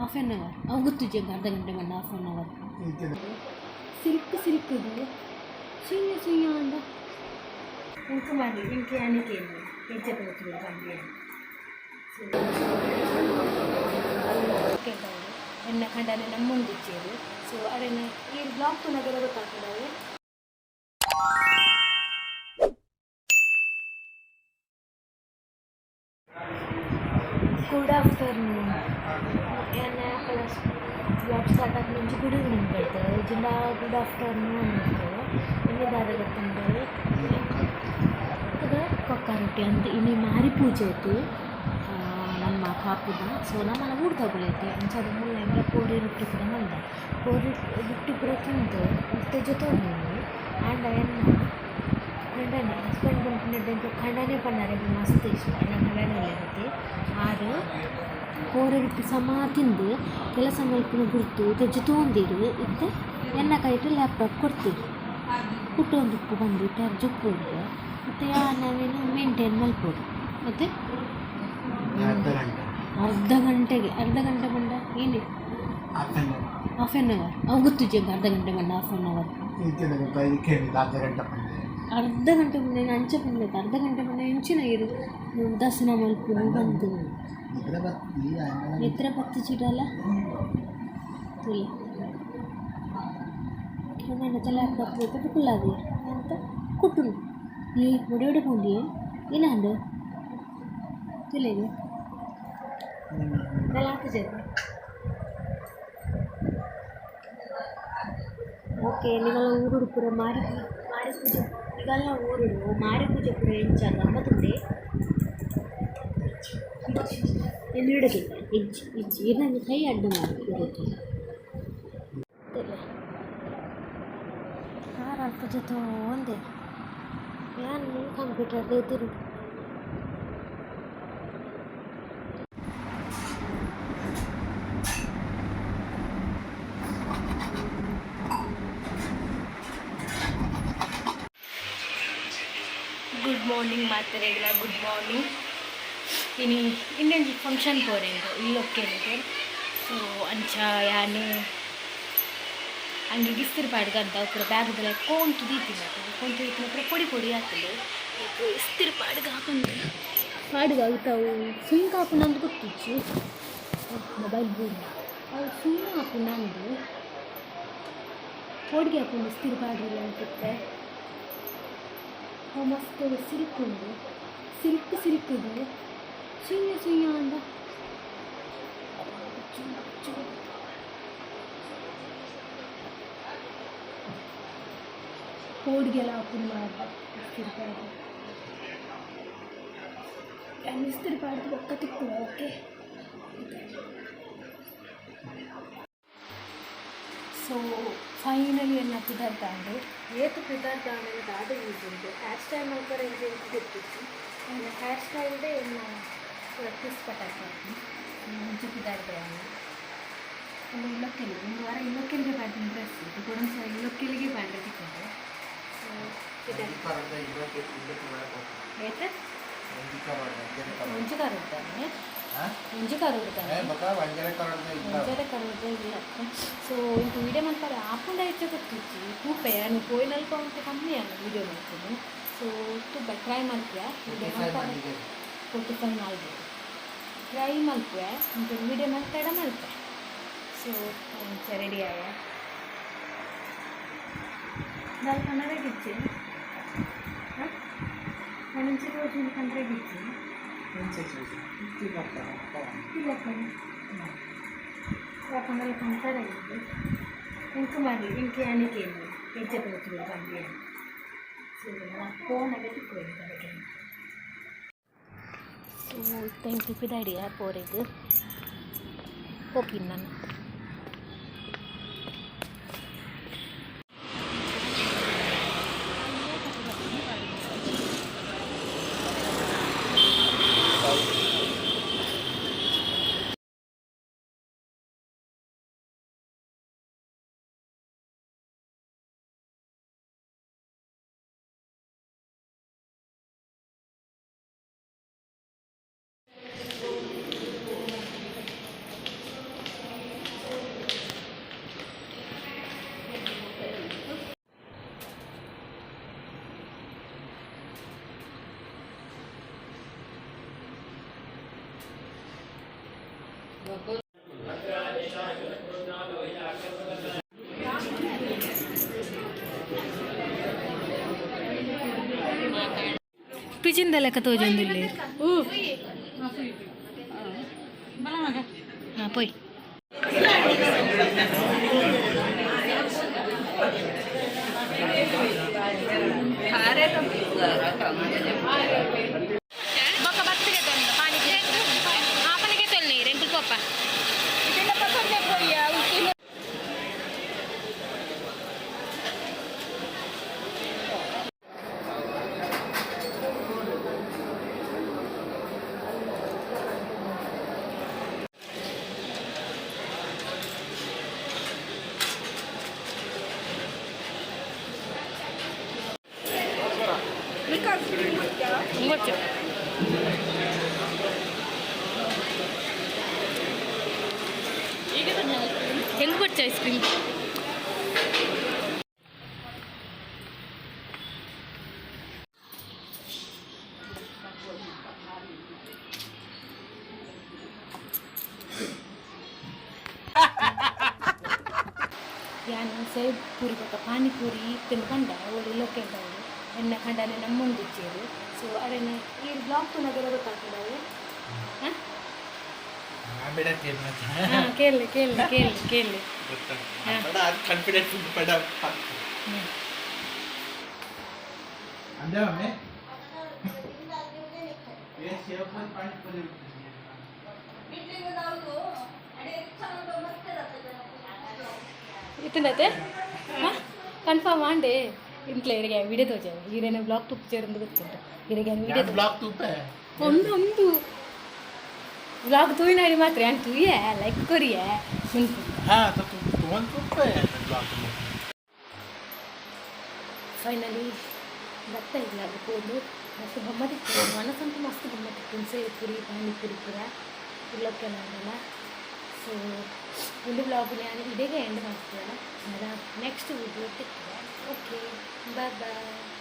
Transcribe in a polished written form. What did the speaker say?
half an hour ಅವು ಗೊತ್ತಿದ್ದೆ ಅರ್ಧ ಗಂಟೆ ಬಂದು ಹಾಫ್ ಆನ್ ಅವರ್ ಸಿಲ್ಕ್ ಇದು ಸುಯ್ಯ ಅಂದ ಇಂಕು ಮಾಡಲಿ ಇಂಕೆ ಅಣಿಕೆ ಹೆಜ್ಜೆ ತಗೋತಿಲ್ಲ ಬಂದು ಎನ್ನ ಕಂಡನೆ ನಮ್ಮೊಂದು ಇಚ್ಚೇರು ಸೊ ಅದೇನೆ ಈ ಬ್ಲಾಗ್ ತುಣಗೆಲ್ಲ ಗೊತ್ತಾಗ್ತದೆ ಗುಡ್ ಆಫ್ಟರ್ನೂನ್ ಏನ ಬ್ಲಾಗ್ ಸ್ಟಾರ್ಟ್ ಆಗಿ ಮುಂಚೆ ಗುಡಿ ನಿಂತು ಜಿಲ್ಲಾ ಗುಡ್ ಆಫ್ಟರ್ನೂನ್ ಎಲ್ಲಿದ್ದಾರೆ ಗೊತ್ತಂದ್ರೆ ಅದು ಕೊಕ್ಕ ರೊಟ್ಟಿ ಅಂತ ಇಲ್ಲಿ ಮಾರಿ ಪೂಜೆ ಇತ್ತು ನಮ್ಮ ಕಾಪುದ ಸೊ ನಮ್ಮನ್ನ ಊಟ ತಗೊಳೈತೆ ಅಂಚಾದ ಮುಲ್ಲ ಎಲ್ಲ ಕೋಡಿ ರೊಟ್ಟಿ ಕೂಡ ಮಂದ ಕೋಡಿ ರೊಟ್ಟಿ ಕೂಡ ತಿಂದು ಮತ್ತೆ ಜೊತೆ ನೀವು ಆ್ಯಂಡ್ ಎನ್ನ ಖಂಡನೆ ಹಸ್ಬೆಂಡ್ ಬಂದು ಖಂಡನೆ ಪಣ್ಣಾರೆ ಮಸ್ತ್ ಇಷ್ಟ ನನ್ನ ಖಂಡನೆ ಇರುತ್ತೆ ಆರು ಕೋರೆ ರೊಟ್ಟಿ ಸಮ ತಿಂದು ಕೆಲಸ ಮಲ್ಪನ ಗುರ್ತು ತೆಜ್ಜು ತೊಗೊಂಡಿರು ಇತ್ತೆ ಎನ್ನ ಕೈಟು ಲ್ಯಾಪ್ಟಾಪ್ ಕೊಡ್ತೀರಿ ಕುಟ್ಟೊಂದು ಉಪ್ಪು ಬಂದು ಟ್ಯಾಬ್ ಜೊಕ್ಕೋದು ಮತ್ತು ನಾವೇನು ಮೇಂಟೈನ್ ಮಲ್ಬೋದು ಮತ್ತು ಅರ್ಧ ಗಂಟೆ ಬಂದ ಏನು ಹಾಫ್ ಆನ್ ಅವರ್ ಅವು ಗೊತ್ತಿದ್ದೆ ಅರ್ಧ ಗಂಟೆ ಬಂದ ಹಾಫ್ ಆನ್ ಅವರ್ ಅರ್ಧ ಗಂಟೆ ಮುಂದೆ ಅಂಚೆ ಬಂದೈತೆ ಅರ್ಧ ಗಂಟೆ ಬಂದ ಹೆಂಚಿನ ಇರು ದರ್ಶನ ಮಲ್ಪು ಬಂದು ಎತ್ತರ ಪತ್ತು ಚೀಟಲ್ಲ ತುಳಿ ನನ್ನ ತಲೆ ಹಾಕಿ ಕುಲ್ಲಾದಿ ಅಂತ ಕುಟ್ಟು ಈ ಒಡೆ ಪೋಂಡಿ ಏನಂದು ತಿಳಿದು ತಲೆ ಹಾಕಿದೆ ಓಕೆ ನಿಗಳ ಊರುಡು ಪೂರ ಮಾರಿ ಪೂಜೆ ಈಗಲ್ಲ ಊರುಡು ಮಾರಿ ಪೂಜೆ ಪೂರ ಹೆಂಚಾಗ ಗಮ್ಮತ್ತುಂಡೆ ಎಲ್ಲಿಡಗೆ ಹೆಜ್ಜೆ ಏನಂದ್ರೆ ಕೈ ಅಡ್ಡ ಮಾಡಿ ಇರುತ್ತೆ ಯಾರು ಅಲ್ಪ ಜೊತೆ ಒಂದೇ ಏನು ಕಂಪ್ಯೂಟರ್ ಎದುರು ಗುಡ್ ಮಾರ್ನಿಂಗ್ ಮಾತಾಡಿಲ್ಲ ಗುಡ್ ಮಾರ್ನಿಂಗ್ ಇನ್ನು ಇನ್ನೊಂದು ಫಂಕ್ಷನ್ ಪೋರೆಂದು ಇಲ್ಲೊಕ್ಕೇನಿಗೆ ಸೊ ಅಂಚ ಯಾನು ಹಂಗೆ ಇಸ್ತಿರ್ಪಾಡ್ಗಂತ ಪೂರ ಬ್ಯಾಗ್ದೆಲ್ಲ ಕೊಂತು ದೀತಿನ ಕೊಂತು ದೀತಿನ ಪೂರ ಪೊಡಿ ಆಗ್ತದೆ ಇಸ್ತಿರ್ಪಾಡ್ಗೆ ಹಾಕೊಂಡು ಪಾಡ್ಗೆ ಆಗುತ್ತಾವು ಸುಂಕ ಹಾಕೊಂಡು ಅಂತ ಗೊತ್ತಿಚ್ಚು ಮೊಬೈಲ್ ಬೋರ್ಡ್ ಅವ್ರು ಸುಮ್ಮನೆ ಹಾಕೊಂಡು ಅಂದು ಪೊಡಿಗೆ ಹಾಕೊಂಡು ಇಸ್ತಿರ್ಪಾಡ್ರಿಲ್ಲ ಅನ್ಸುತ್ತೆ ಮಸ್ತ್ ಸಿಲ್ಕ್ ಉಂಟು ಸಿಲ್ಕ್ ಇದು ಸುಯ್ಯ ಅಂದ ಕೋಡಿಗೆಲ್ಲ ಹಾಕೊಂಡು ಮಾಡ್ಬಾರ್ದು ಇಸ್ತಿರ್ಪಾಡ್ದು ಒಕ್ಕ ತಿಕ್ಕು ಓಕೆ ಸೊ ಫೈನಲಿ ಎಲ್ಲ ಪ್ರಿದಾರ್ತಾಂಡು ಏತು ಪ್ರಿದಾರ್ತಾಂಡು ದಾದ ಯೂಸ್ ಉಂಟು ಹೇರ್ ಸ್ಟೈಲ್ ಮಾಡ್ತಾರೆ ಅಂತ ಗೊತ್ತಿತ್ತು ಹೇರ್ ಸ್ಟೈಲ್ದೇ ಏನು ಟ್ವಿಸ್ಟ್ ಕಟ್ಟಾಕ್ತಾರೆ ಮುಂಚೆ ಪ್ರಿದಾರ್ತಾನೆ ಒಂದು ಇಲ್ಲೊಕ್ಕೆಲಿ ಒಂದು ವಾರ ಇಲ್ಲೊಕ್ಕೆಲಿಗೆ ಬ್ಯಾಡ್ರಿ ಡ್ರೆಸ್ ಇದು ಕೂಡ ಒಂದು ಇಲ್ಲೊಕ್ಕೆಲಿಗೆ ಬ್ಯಾಡ್ರಿ ತಿಕ್ಕೊಂಡೆ ಸೊ ಏತ ಮುಂಚೆ ಕಾರು ಇರ್ತಾನೆ ಒಂಜರೆ ಕರೋದು ಇಲ್ಲ ಸೊ ಇದು ವೀಡಿಯೋ ಮಾಡ್ತಾರೆ ಆಪುಂಡ ಹೆಚ್ಚು ಗೊತ್ತಿಚ್ಚಿ ಕೂಪೆ ನಾನು ಪೋಯಿನಲ್ಪ ಅಂತ ಕಮ್ಮಿ ಅಲ್ಲ ವೀಡಿಯೋ ಮಾಡ್ತೀನಿ ಸೊ ತುಂಬ ಟ್ರೈ ಮಾಡ್ತೀಯ ವೀಡಿಯೋ ಮಾಡ್ತಾರೆ 45 ಮಾಡ್ಬೋದು ಟ್ರೈ ಮಾಡ್ತೀಯ ಅಂತ ವೀಡಿಯೋ ಮಾಡ್ತಾಡ ಮಾಡ್ತೆ ಸೊ ರೆಡಿ ಆಯ ನಾನು ಕನ್ನಡಗಿಚ್ಚಿ ಒಂಚೆ ರೋಜು ಕನ್ನಡಗಿಚ್ಚಿ ಯಾಕಂದರೆ ಕಂತಾರಾಗಿದೆ ಇಂಕು ಮಾಡಲಿ ಇಂಕೆ ಅಣಿಕೆ ಹೆಜ್ಜೆ ತಗೋತಿಲ್ಲ ಬಂದು ಸೊ ಫೋನಾಗೆ ತಿಕ್ಕೋದು ಸೊ ತೆಂಕು ಪಿದಾಡಿ ಪೋರೆಗೆ ಹೋಗಿ ನಾನು पिचिंद लेख तोजंदिल्ले हाँ पोई मुझे ಹೆಂಗೆ ಕೊಡ್ತೀಯ ಐಸ್ ಕ್ರೀಮ್ ಯಾನು ಸೇಬ್ ಪೂರಿ ಗೊತ್ತಾ ಪಾನಿಪೂರಿ ತಿನ್ಕೊಂಡ ಒಳ್ಳೆ ಎಣ್ಣೆ ಕಂಡನೆ ನಮ್ಮಂಗೆ ಇಚ್ಚೇರು ಸೊ ಅದೇನೆ ಈ ಬ್ಲಾಗ್ ತುನಗೆಲ್ಲ ಗೊತ್ತಾಗ್ತದೆ ಹಾಂ ಕೇಳಿ ಕೇಳಿ ಕೇಳಿ ಕೇಳಿ ఇటుందైతే కన్ఫర్మ్ అండి ఇంట్లో ఇరగా వీడియో తోచాను ఈరైనా బ్లాగ్ తుప్పు చేరు గుర్తుంటా ఇరగా వీడియో ಬ್ಲಾಗ್ ತೂಪೆ ಒಂದು ಬ್ಲಾಗ್ ತೂಯಿನಾಡಿ ಮಾತ್ರ ಅಂತ ತೂಯೆ ಲೈಕ್ ಕೊರಿಯೆ ಹಾಂ ಒಂದು ತೂಪೆ ಬ್ಲಾಗ್ ಫೈನಲಿ ಬರ್ತಾ ಇಲ್ಲ ಅದಕ್ಕೊಂದು ಮಸ್ತ್ ಗಮ್ಮತ್ತಿತ್ತು ಮನಸ್ಸಂತೂ ಮಸ್ತ್ ಗಮ್ಮತ್ತಿತ್ತು ಸೇರಿ ಪುರಿ ಪಾನಿಪುರಿ ಪೂರ ಇಲ್ಲೋಕೆ ಮಾಡಲ್ಲ ಸೊ ಒಂದು ಬ್ಲಾಗ್ ನಾನು ಇದೇಗೆ ಎಂಡ್ ಮಾಡ್ತೀರ ನೆಕ್ಸ್ಟ್ ವೀಡಿಯೋ ಸಿಗ್ತದೆ ಓಕೆ ಬಾಯ್ ಬಾಯ್